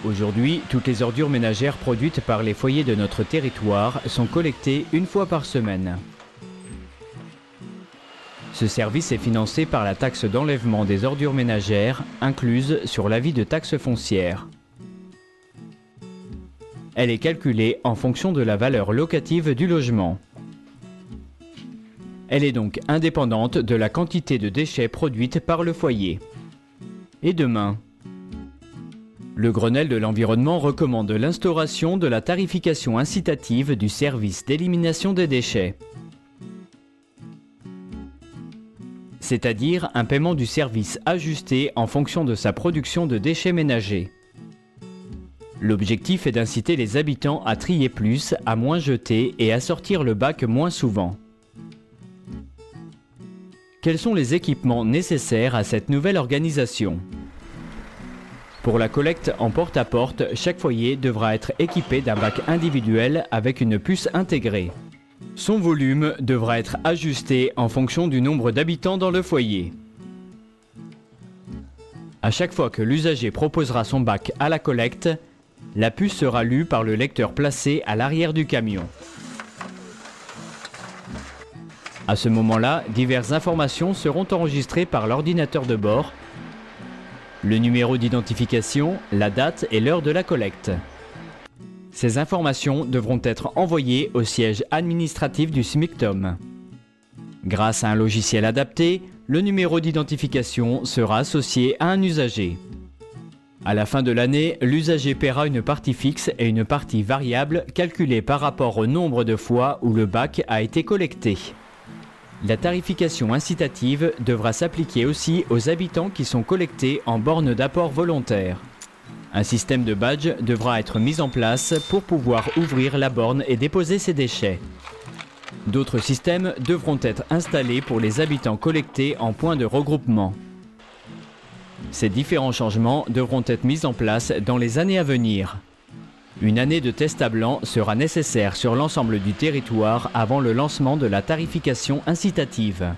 Aujourd'hui, toutes les ordures ménagères produites par les foyers de notre territoire sont collectées une fois par semaine. Ce service est financé par la taxe d'enlèvement des ordures ménagères, incluse sur l'avis de taxe foncière. Elle est calculée en fonction de la valeur locative du logement. Elle est donc indépendante de la quantité de déchets produites par le foyer. Et demain, le Grenelle de l'environnement recommande l'instauration de la tarification incitative du service d'élimination des déchets. C'est-à-dire un paiement du service ajusté en fonction de sa production de déchets ménagers. L'objectif est d'inciter les habitants à trier plus, à moins jeter et à sortir le bac moins souvent. Quels sont les équipements nécessaires à cette nouvelle organisation ? Pour la collecte en porte-à-porte, chaque foyer devra être équipé d'un bac individuel avec une puce intégrée. Son volume devra être ajusté en fonction du nombre d'habitants dans le foyer. À chaque fois que l'usager proposera son bac à la collecte, la puce sera lue par le lecteur placé à l'arrière du camion. À ce moment-là, diverses informations seront enregistrées par l'ordinateur de bord, le numéro d'identification, la date et l'heure de la collecte. Ces informations devront être envoyées au siège administratif du SMICTOM. Grâce à un logiciel adapté, le numéro d'identification sera associé à un usager. À la fin de l'année, l'usager paiera une partie fixe et une partie variable calculée par rapport au nombre de fois où le bac a été collecté. La tarification incitative devra s'appliquer aussi aux habitants qui sont collectés en borne d'apport volontaire. Un système de badge devra être mis en place pour pouvoir ouvrir la borne et déposer ses déchets. D'autres systèmes devront être installés pour les habitants collectés en point de regroupement. Ces différents changements devront être mis en place dans les années à venir. Une année de test à blanc sera nécessaire sur l'ensemble du territoire avant le lancement de la tarification incitative.